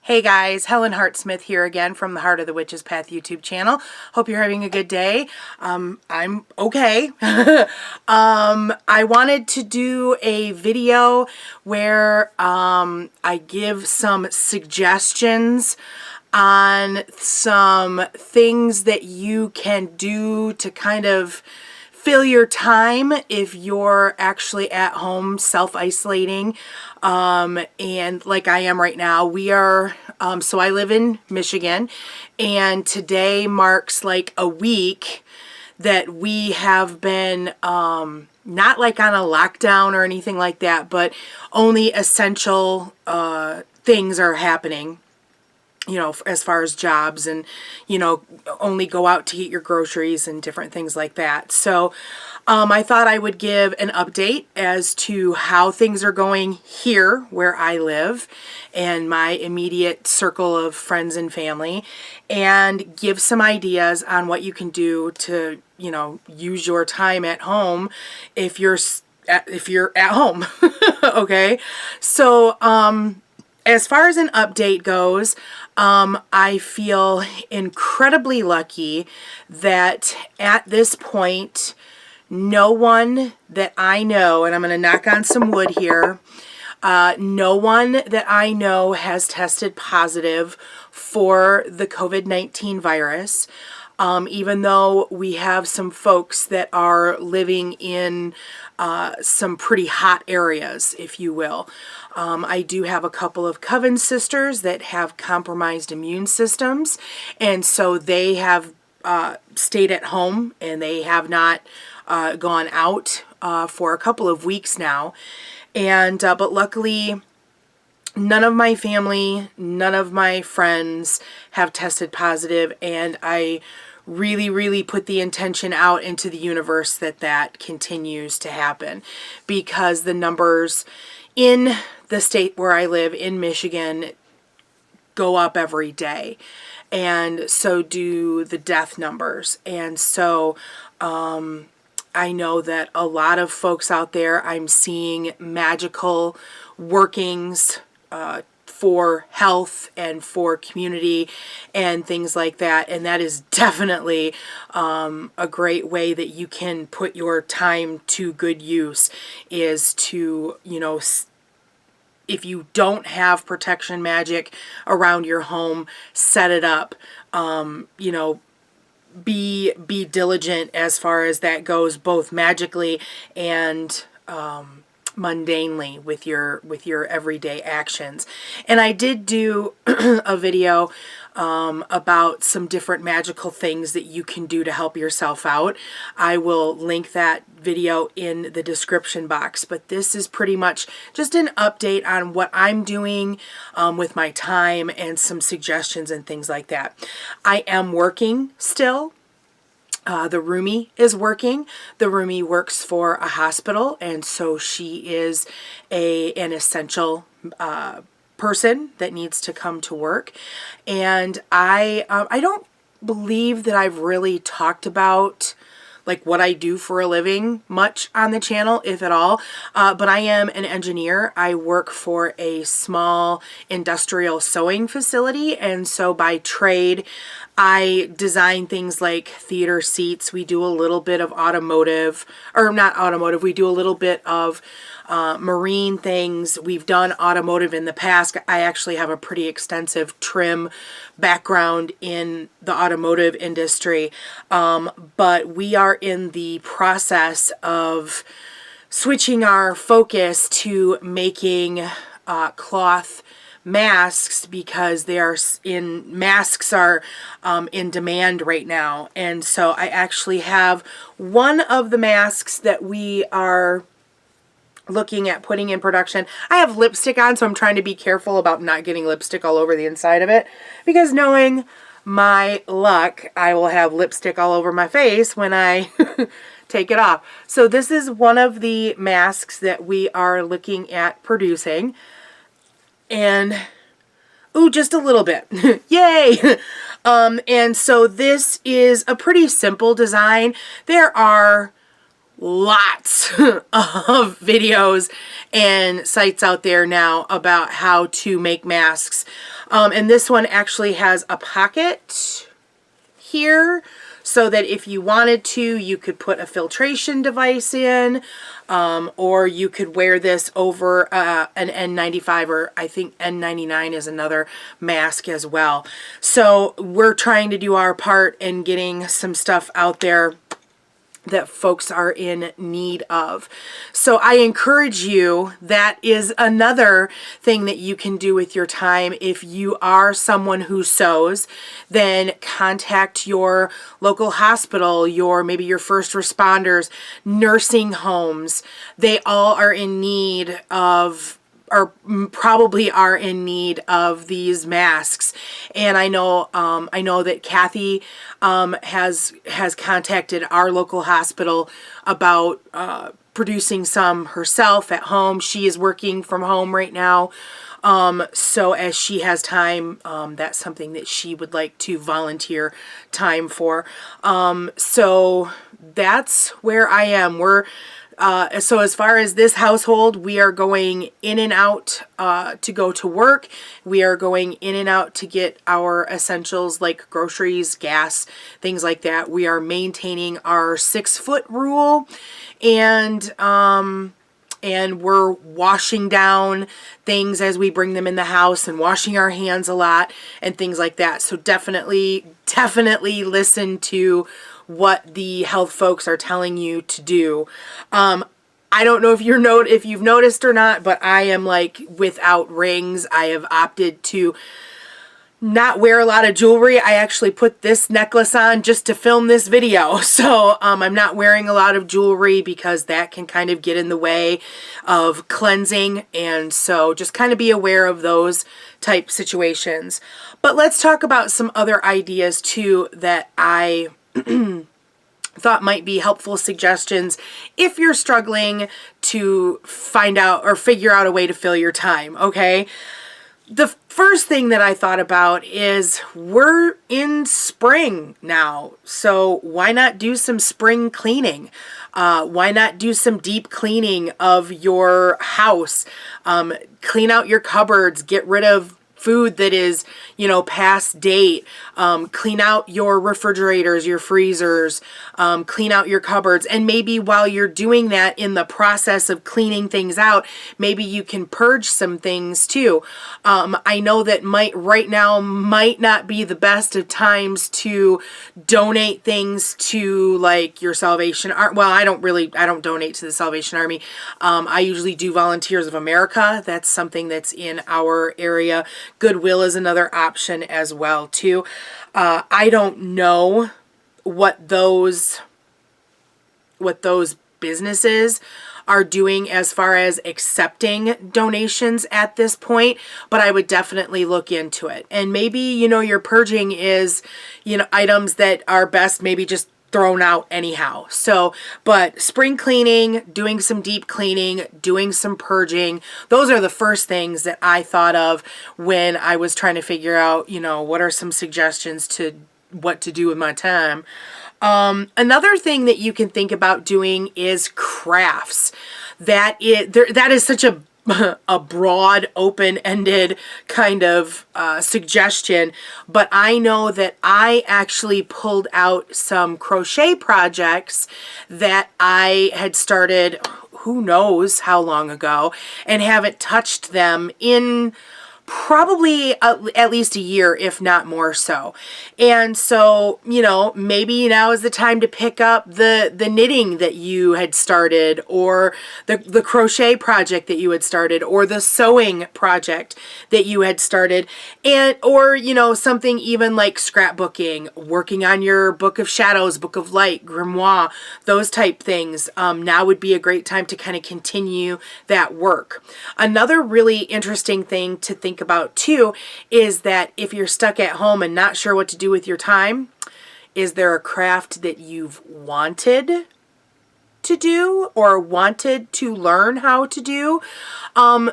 Hey guys, Helen Hart-Smith here again from the Heart of the Witch's Path YouTube channel. Hope you're having a good day. I'm okay. I wanted to do a video where I give some suggestions on some things that you can do to kind of fill your time if you're actually at home self-isolating, and like I am right now. We are so I live in Michigan, and today marks like a week that we have been not like on a lockdown or anything like that, but only essential things are happening, as far as jobs, and, only go out to get your groceries and different things like that. So I thought I would give an update as to how things are going here where I live and my immediate circle of friends and family, and give some ideas on what you can do to, use your time at home if you're at home. Okay. So, as far as an update goes, I feel incredibly lucky that at this point, no one that I know, and I'm going to knock on some wood here, no one that I know has tested positive for the COVID-19 virus. Even though we have some folks that are living in some pretty hot areas, if you will. I do have a couple of coven sisters that have compromised immune systems, and so they have stayed at home and they have not gone out for a couple of weeks now. And but luckily, none of my family, none of my friends have tested positive, and I really put the intention out into the universe that that continues to happen, because the numbers in the state where I live, in Michigan, go up every day, and so do the death numbers. And so I know that a lot of folks out there, I'm seeing magical workings for health and for community and things like that. And that is definitely a great way that you can put your time to good use, is to, if you don't have protection magic around your home, set it up. Be diligent as far as that goes, both magically and mundanely with your everyday actions. And I did do a video about some different magical things that you can do to help yourself out. I will link that video in the description box, but this is pretty much just an update on what I'm doing with my time and some suggestions and things like that. I am working still. The roomie is working. The roomie works for a hospital, and so she is an essential person that needs to come to work. And I don't believe that I've really talked about like what I do for a living much on the channel, if at all. But I am an engineer. I work for a small industrial sewing facility, and so by trade, I design things like theater seats. We do a little bit of automotive, or not automotive, we do a little bit of marine things. We've done automotive in the past. I actually have a pretty extensive trim background in the automotive industry, but we are in the process of switching our focus to making cloth masks, because masks are in demand right now. And so I actually have one of the masks that we are looking at putting in production. I have lipstick on, so I'm trying to be careful about not getting lipstick all over the inside of it, because knowing my luck, I will have lipstick all over my face when I take it off. So this is one of the masks that we are looking at producing. And, ooh, just a little bit. Yay! And so this is a pretty simple design. There are lots of videos and sites out there now about how to make masks. And this one actually has a pocket here so that if you wanted to, you could put a filtration device in, or you could wear this over an N95, or I think N99 is another mask as well. So we're trying to do our part in getting some stuff out there that folks are in need of. So I encourage you, that is another thing that you can do with your time. If you are someone who sews, then contact your local hospital, maybe your first responders, nursing homes. They all are in need of, or probably are in need of, these masks. And I know that Kathy has contacted our local hospital about producing some herself at home. She is working from home right now. So as she has time, that's something that she would like to volunteer time for. So that's where I am. So as far as this household, we are going in and out to go to work. We are going in and out to get our essentials like groceries, gas, things like that. We are maintaining our 6-foot rule, and we're washing down things as we bring them in the house and washing our hands a lot and things like that. So definitely listen to what the health folks are telling you to do. I don't know if you've noticed or not, but I am like without rings. I have opted to not wear a lot of jewelry. I actually put this necklace on just to film this video. So I'm not wearing a lot of jewelry because that can kind of get in the way of cleansing. And so just kind of be aware of those type situations. But let's talk about some other ideas too that I thought might be helpful suggestions if you're struggling to find out or figure out a way to fill your time, okay? The first thing that I thought about is we're in spring now, so why not do some spring cleaning? Why not do some deep cleaning of your house? Clean out your cupboards, get rid of food that is, past date. Clean out your refrigerators, your freezers, clean out your cupboards. And maybe while you're doing that, in the process of cleaning things out, maybe you can purge some things too. I know that right now might not be the best of times to donate things to like your Salvation Army. Well, I don't donate to the Salvation Army. I usually do Volunteers of America. That's something that's in our area. Goodwill is another option as well too. I don't know what those businesses are doing as far as accepting donations at this point, but I would definitely look into it. And maybe, your purging is, items that are best maybe just thrown out anyhow. So, but spring cleaning, doing some deep cleaning, doing some purging, those are the first things that I thought of when I was trying to figure out, what are some suggestions to what to do with my time. Another thing that you can think about doing is crafts. That is such a broad, open-ended kind of suggestion, but I know that I actually pulled out some crochet projects that I had started who knows how long ago and haven't touched them in probably at least a year, if not more so. And so, maybe now is the time to pick up the knitting that you had started, or the crochet project that you had started, or the sewing project that you had started, or something even like scrapbooking, working on your Book of Shadows, Book of Light, grimoire, those type things. Now would be a great time to kind of continue that work. Another really interesting thing to think about too is that if you're stuck at home and not sure what to do with your time, is there a craft that you've wanted to do or wanted to learn how to do? I'm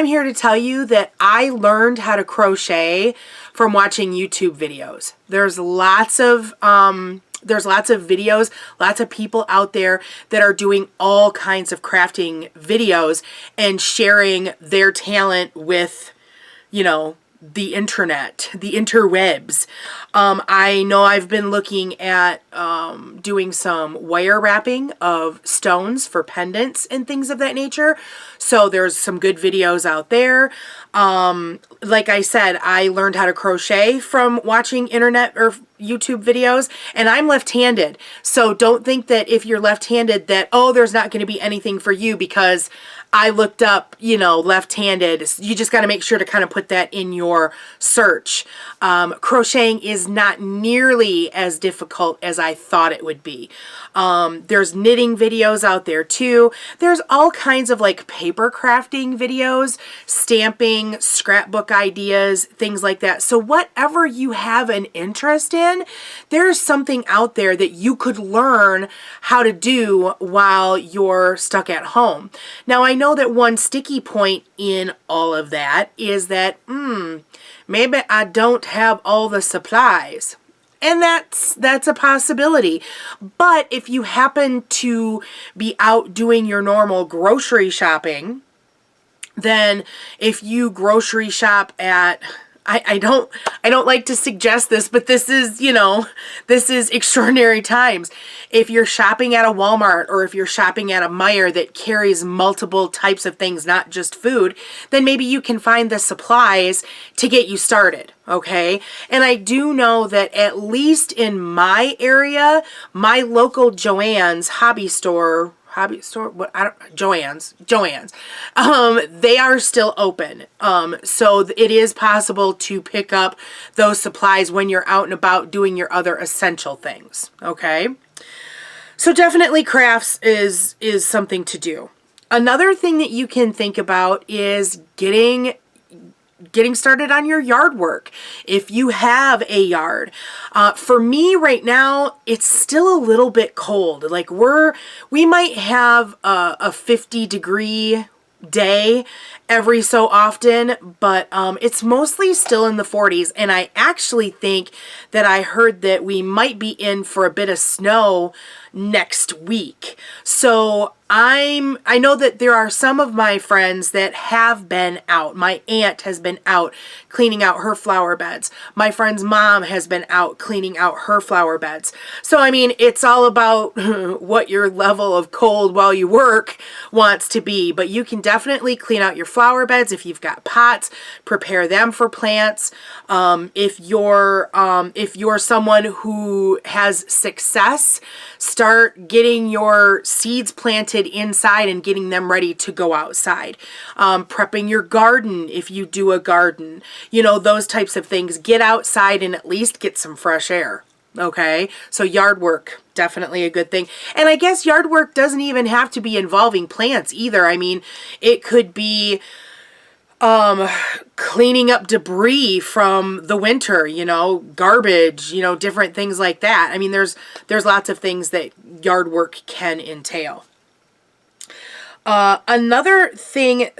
here to tell you that I learned how to crochet from watching YouTube videos. There's lots of There's lots of videos, lots of people out there that are doing all kinds of crafting videos and sharing their talent with, you know, the internet, the interwebs. I know I've been looking at doing some wire wrapping of stones for pendants and things of that nature. So there's some good videos out there. Like I said, I learned how to crochet from watching internet or YouTube videos, and I'm left-handed. So don't think that if you're left-handed that, oh, there's not going to be anything for you because I looked up, you know, left-handed. You just got to make sure to kind of put that in your search. Crocheting is not nearly as difficult as I thought it would be. There's knitting videos out there too. There's all kinds of like paper crafting videos, stamping, scrapbook ideas, things like that. So whatever you have an interest in, there's something out there that you could learn how to do while you're stuck at home. Now, I know that one sticky point in all of that is that, maybe I don't have all the supplies. And that's a possibility. But if you happen to be out doing your normal grocery shopping, then if you grocery shop at, I don't like to suggest this, but this is, you know, this is extraordinary times. If you're shopping at a Walmart or if you're shopping at a Meijer that carries multiple types of things, not just food, then maybe you can find the supplies to get you started, okay? And I do know that at least in my area, my local Joann's hobby store, what, I don't, Joann's, they are still open. So it is possible to pick up those supplies when you're out and about doing your other essential things, okay? So definitely crafts is something to do. Another thing that you can think about is getting started on your yard work. If you have a yard, for me right now, it's still a little bit cold. Like we might have a 50-degree day every so often, but it's mostly still in the 40s. And I actually think that I heard that we might be in for a bit of snow next week. So I know that there are some of my friends that have been out. My aunt has been out cleaning out her flower beds. My friend's mom has been out cleaning out her flower beds. So, I mean, it's all about what your level of cold while you work wants to be. But you can definitely clean out your flower beds if you've got pots, prepare them for plants. If you're someone who has success, start getting your seeds planted inside and getting them ready to go outside. Prepping your garden if you do a garden, you know, those types of things. Get outside and at least get some fresh air. Okay, so yard work, definitely a good thing. And I guess yard work doesn't even have to be involving plants either. I mean, it could be cleaning up debris from the winter, you know, garbage, you know, different things like that. I mean, there's lots of things that yard work can entail. Another thing,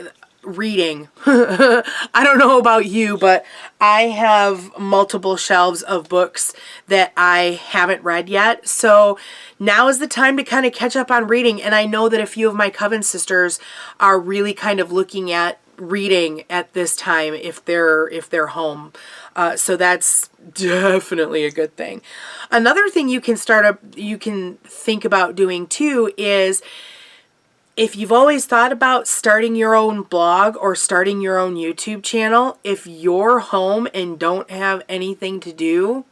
reading. I don't know about you, but I have multiple shelves of books that I haven't read yet. So now is the time to kind of catch up on reading. And I know that a few of my Coven sisters are really kind of looking at reading at this time if they're home. So that's definitely a good thing. Another thing you can think about doing too is, if you've always thought about starting your own blog or starting your own YouTube channel, if you're home and don't have anything to do,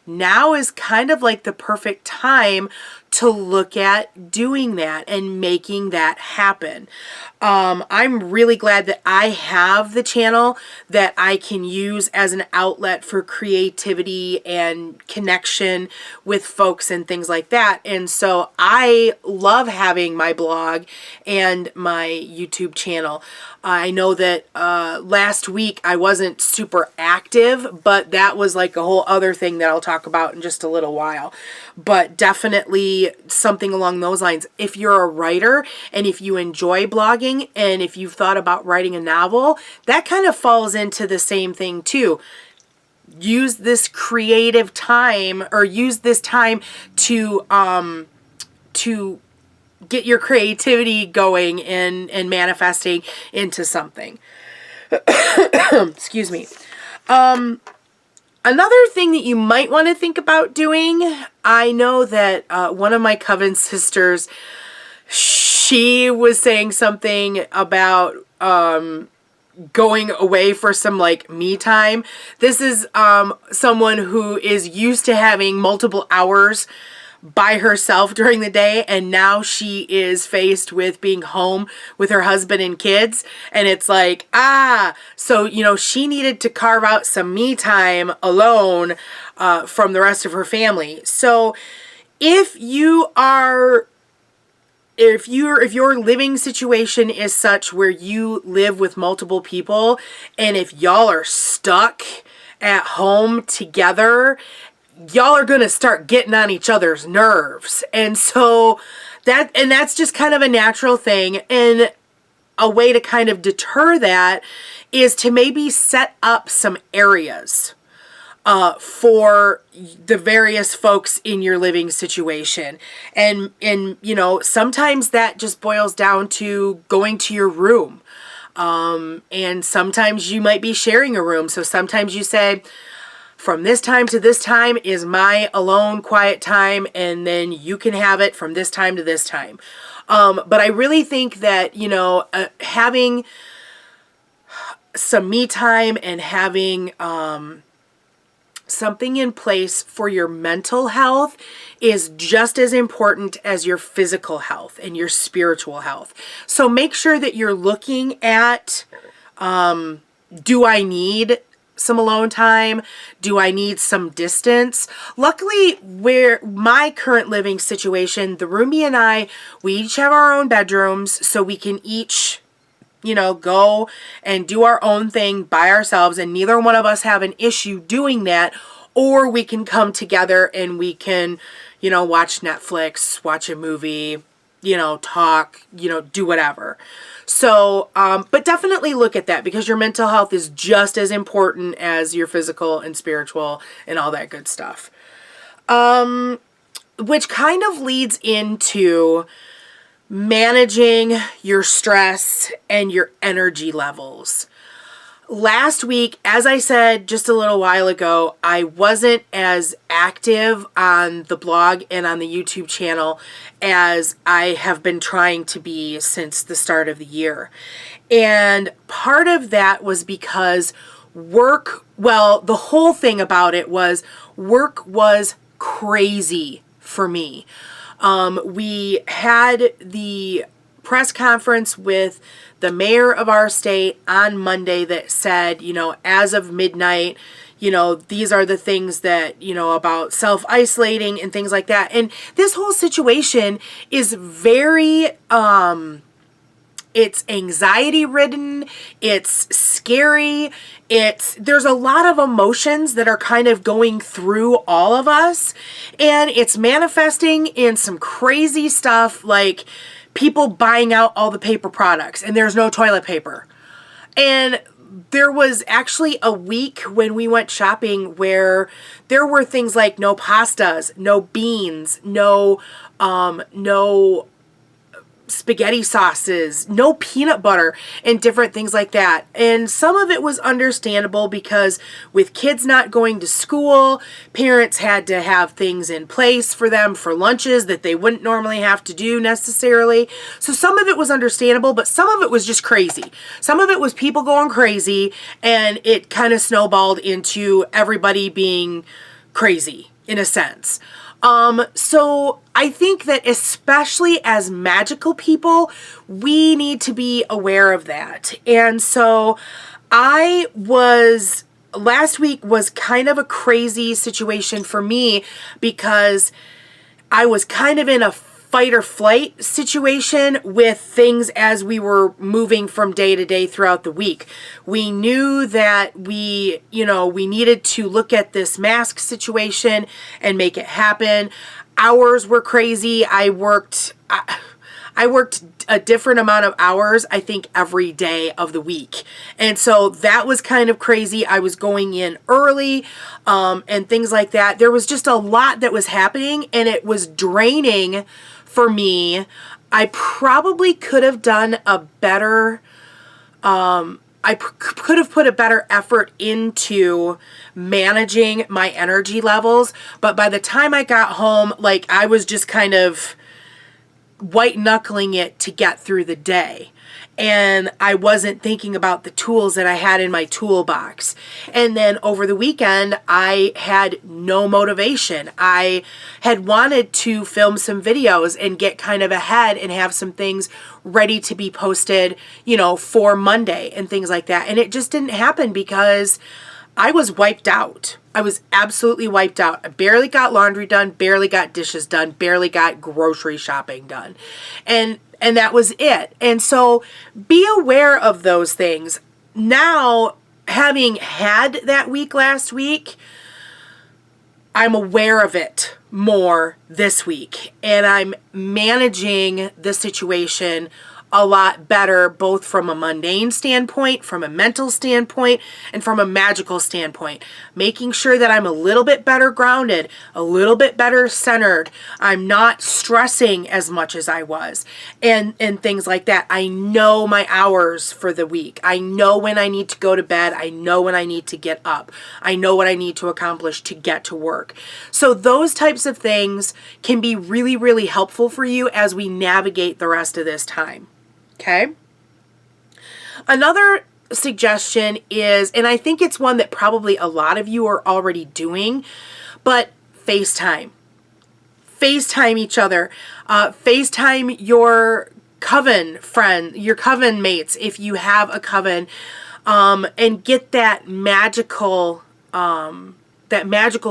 now is kind of like the perfect time to look at doing that and making that happen. I'm really glad that I have the channel that I can use as an outlet for creativity and connection with folks and things like that. And so I love having my blog and my YouTube channel. I know that last week I wasn't super active, but that was like a whole other thing that I'll talk about in just a little while. But definitely something along those lines. If you're a writer and if you enjoy blogging and if you've thought about writing a novel, that kind of falls into the same thing too. use this creative time, or use this time to get your creativity going and manifesting into something. Excuse me. Another thing that you might want to think about doing, I know that one of my coven sisters, she was saying something about going away for some like me time. This is someone who is used to having multiple hours by herself during the day, and now she is faced with being home with her husband and kids, and it's like, so she needed to carve out some me time alone from the rest of her family. So if your living situation is such where you live with multiple people, and if y'all are stuck at home together, y'all are going to start getting on each other's nerves. And so that's just kind of a natural thing. And a way to kind of deter that is to maybe set up some areas for the various folks in your living situation. And sometimes that just boils down to going to your room. And sometimes you might be sharing a room. So sometimes you say, from this time to this time is my alone quiet time, and then you can have it from this time to this time. But I really think that, having some me time and having something in place for your mental health is just as important as your physical health and your spiritual health. So make sure that you're looking at, do I need some alone time? Do I need some distance? Luckily, where my current living situation, the roomie and I, we each have our own bedrooms, so we can each, go and do our own thing by ourselves, and neither one of us have an issue doing that. Or we can come together and we can, watch Netflix, watch a movie, talk, do whatever. So, but definitely look at that, because your mental health is just as important as your physical and spiritual and all that good stuff. Which kind of leads into managing your stress and your energy levels. Last week, as I said just a little while ago, I wasn't as active on the blog and on the YouTube channel as I have been trying to be since the start of the year. And part of that was because the whole thing about it was work was crazy for me. We had the press conference with the mayor of our state on Monday that said, as of midnight, these are the things that, about self-isolating and things like that. And this whole situation is very, it's anxiety ridden. It's scary. There's a lot of emotions that are kind of going through all of us, and it's manifesting in some crazy stuff, like people buying out all the paper products and there's no toilet paper. And there was actually a week when we went shopping where there were things like no pastas, no beans, no spaghetti sauces, no peanut butter, and different things like that. And some of it was understandable because with kids not going to school, parents had to have things in place for them for lunches that they wouldn't normally have to do necessarily. So some of it was understandable, but some of it was just crazy. Some of it was people going crazy, and it kind of snowballed into everybody being crazy in a sense. So I think that especially as magical people, we need to be aware of that. And so last week was kind of a crazy situation for me because I was kind of in a fight or flight situation with things as we were moving from day to day throughout the week. We knew that we needed to look at this mask situation and make it happen. Hours were crazy. I I worked a different amount of hours, I think, every day of the week. And so that was kind of crazy. I was going in early and things like that. There was just a lot that was happening, and it was draining for me. I probably could have done a better, could have put a better effort into managing my energy levels. But by the time I got home, like, I was just kind of white knuckling it to get through the day. And I wasn't thinking about the tools that I had in my toolbox. And then over the weekend, I had no motivation. I had wanted to film some videos and get kind of ahead and have some things ready to be posted, you know, for Monday and things like that. And it just didn't happen because I was wiped out. I was absolutely wiped out. I barely got laundry done, barely got dishes done, barely got grocery shopping done. And that was it. And so be aware of those things. Now, having had that week last week, I'm aware of it more this week. And I'm managing the situation a lot better, both from a mundane standpoint, from a mental standpoint, and from a magical standpoint. Making sure that I'm a little bit better grounded, a little bit better centered. I'm not stressing as much as I was, and things like that. I know my hours for the week. I know when I need to go to bed. I know when I need to get up. I know what I need to accomplish to get to work. So those types of things can be really, really helpful for you as we navigate the rest of this time. Okay. Another suggestion is, and I think it's one that probably a lot of you are already doing, but FaceTime. FaceTime each other. FaceTime your coven friend, your coven mates, if you have a coven, and get that magical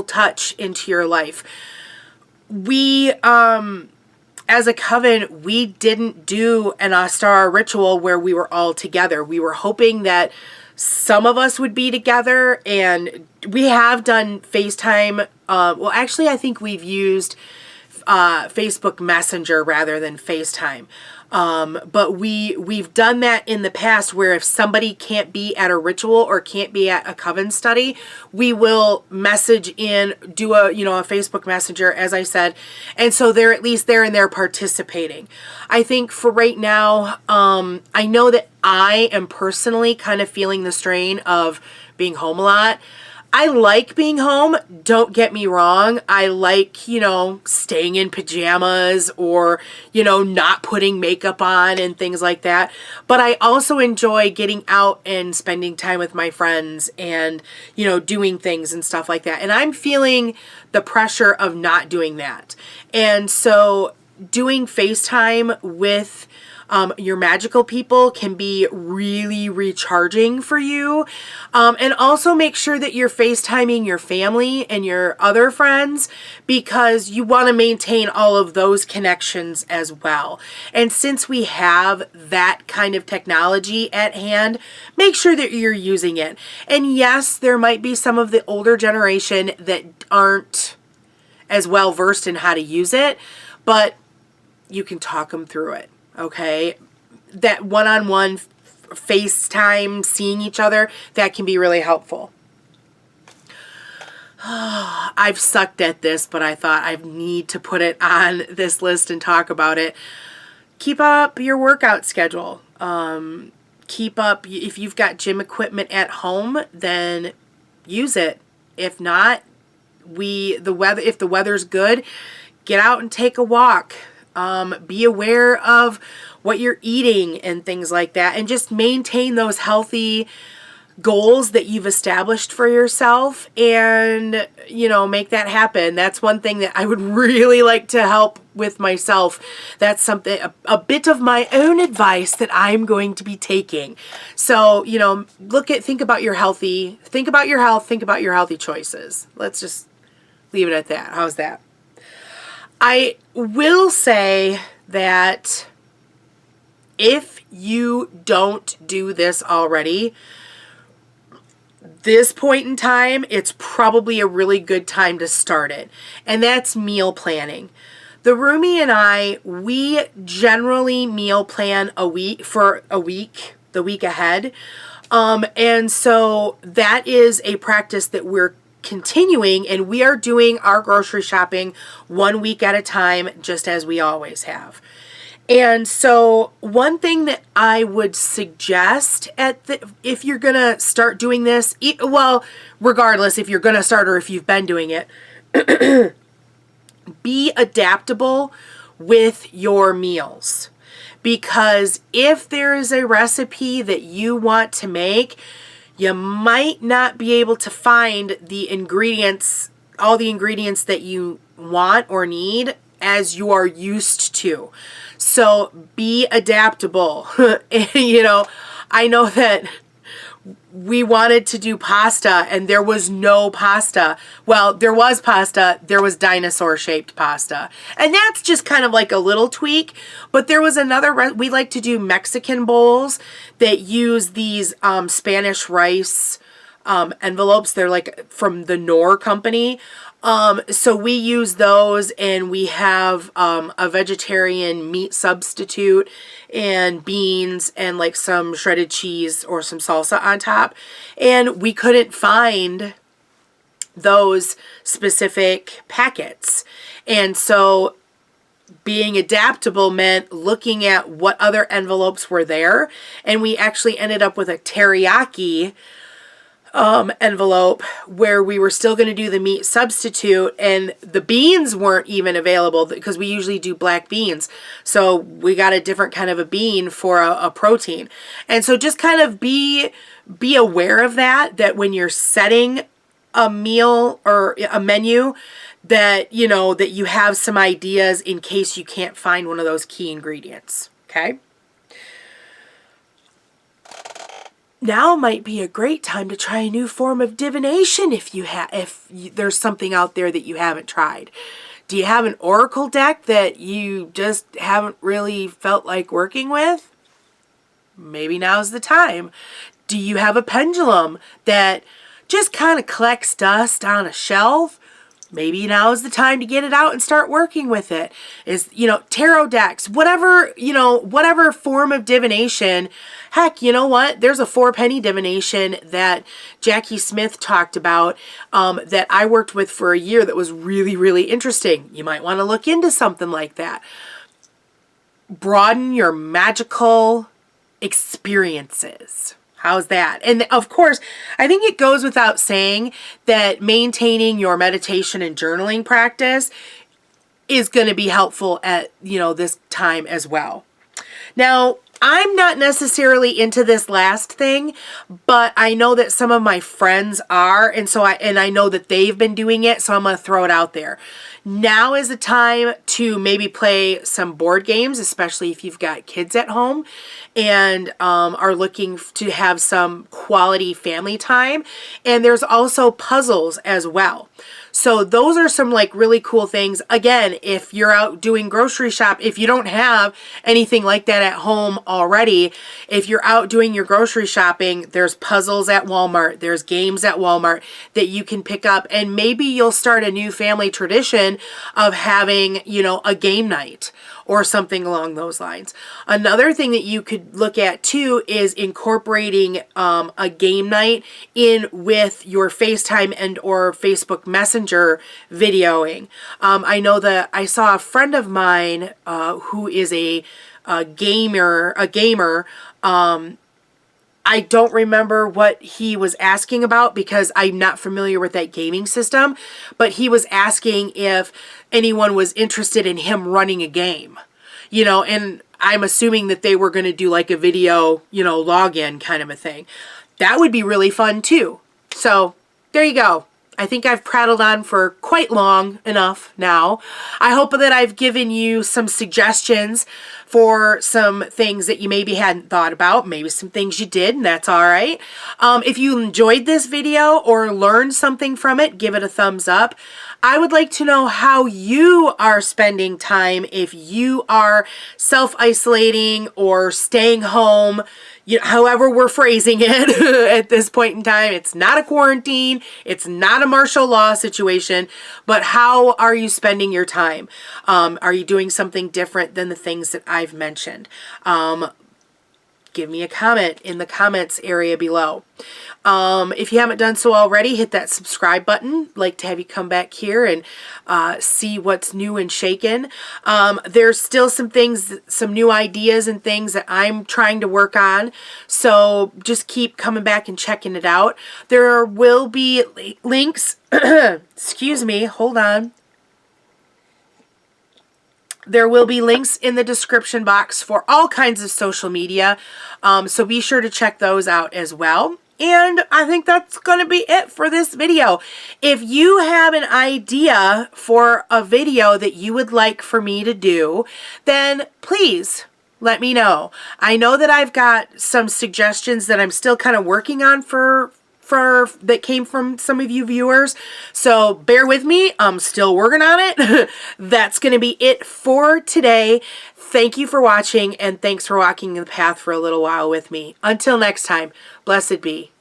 touch into your life. We, as a coven, we didn't do an Ostara ritual where we were all together. We were hoping that some of us would be together, and we have done FaceTime. Well, actually, I think we've used Facebook Messenger rather than FaceTime. But we've done that in the past where if somebody can't be at a ritual or can't be at a coven study, we will message in, do a Facebook Messenger, as I said. And so they're at least there and they're participating. I think for right now, I know that I am personally kind of feeling the strain of being home a lot. I like being home, don't get me wrong. I like, staying in pajamas or, not putting makeup on and things like that. But I also enjoy getting out and spending time with my friends and, doing things and stuff like that. And I'm feeling the pressure of not doing that. And so doing FaceTime with your magical people can be really recharging for you. And also make sure that you're FaceTiming your family and your other friends, because you want to maintain all of those connections as well. And since we have that kind of technology at hand, make sure that you're using it. And yes, there might be some of the older generation that aren't as well versed in how to use it, but you can talk them through it. Okay, that one-on-one FaceTime, seeing each other, that can be really helpful. I've sucked at this, but I thought I need to put it on this list and talk about it. Keep up your workout schedule. Keep up, if you've got gym equipment at home, then use it. If not, if the weather's good, get out and take a walk. Be aware of what you're eating and things like that, and just maintain those healthy goals that you've established for yourself, and make that happen. That's one thing that I would really like to help with myself. That's something, a bit of my own advice that I'm going to be taking. So, think about your health, think about your healthy choices. Let's just leave it at that. How's that? I will say that if you don't do this already, this point in time, it's probably a really good time to start it. And that's meal planning. The roomie and I, we generally meal plan a week, the week ahead. And so that is a practice that we're continuing, and we are doing our grocery shopping 1 week at a time, just as we always have. And so one thing that I would suggest if you're going to start doing this, well, regardless if you're going to start or if you've been doing it, be adaptable with your meals. Because if there is a recipe that you want to make, you might not be able to find the ingredients, all the ingredients that you want or need as you are used to. So be adaptable. You know, I know that we wanted to do pasta and there was no pasta. Well, there was pasta, there was dinosaur shaped pasta. And that's just kind of like a little tweak. But there was another, we like to do Mexican bowls that use these Spanish rice envelopes. They're like from the Knorr company. So we use those, and we have a vegetarian meat substitute and beans and like some shredded cheese or some salsa on top. And we couldn't find those specific packets. And so being adaptable meant looking at what other envelopes were there. And we actually ended up with a teriyaki envelope where we were still going to do the meat substitute, and the beans weren't even available because we usually do black beans. So we got a different kind of a bean for a protein. And so just kind of be aware of that when you're setting a meal or a menu, that, you know, that you have some ideas in case you can't find one of those key ingredients. Okay. Now might be a great time to try a new form of divination if there's something out there that you haven't tried. Do you have an oracle deck that you just haven't really felt like working with? Maybe now's the time. Do you have a pendulum that just kind of collects dust on a shelf? Maybe now is the time to get it out and start working with it. Tarot decks, whatever form of divination. Heck, you know what? There's a 4-penny divination that Jackie Smith talked about that I worked with for a year that was really, really interesting. You might want to look into something like that. Broaden your magical experiences. How's that? And of course, I think it goes without saying that maintaining your meditation and journaling practice is going to be helpful at, this time as well. Now, I'm not necessarily into this last thing, but I know that some of my friends are, and I know that they've been doing it, so I'm going to throw it out there. Now is the time to maybe play some board games, especially if you've got kids at home and are looking to have some quality family time. And there's also puzzles as well. So those are some like really cool things. Again, if you're out doing grocery shop, if you don't have anything like that at home already, if you're out doing your grocery shopping, there's puzzles at Walmart, there's games at Walmart that you can pick up, and maybe you'll start a new family tradition of having, a game night or something along those lines. Another thing that you could look at too is incorporating a game night in with your FaceTime and or Facebook Messenger videoing. I know that I saw a friend of mine who is a gamer. I don't remember what he was asking about because I'm not familiar with that gaming system, but he was asking if anyone was interested in him running a game, and I'm assuming that they were going to do like a video, login kind of a thing. That would be really fun too. So there you go. I think I've prattled on for quite long enough now. I hope that I've given you some suggestions for some things that you maybe hadn't thought about, maybe some things you did, and that's all right. If you enjoyed this video or learned something from it, give it a thumbs up. I would like to know how you are spending time if you are self-isolating or staying home, however we're phrasing it at this point in time. It's not a quarantine. It's not a martial law situation, but how are you spending your time? Are you doing something different than the things that I've mentioned? Give me a comment in the comments area below. If you haven't done so already, hit that subscribe button. I'd like to have you come back here and see what's new and shaken. There's still some things, some new ideas and things that I'm trying to work on. So just keep coming back and checking it out. There will be links. Excuse me, hold on. There will be links in the description box for all kinds of social media, so be sure to check those out as well. And I think that's going to be it for this video. If you have an idea for a video that you would like for me to do, then please let me know. I know that I've got some suggestions that I'm still kind of working on that came from some of you viewers, so bear with me. I'm still working on it. That's going to be it for today. Thank you for watching, and thanks for walking the path for a little while with me. Until next time, blessed be.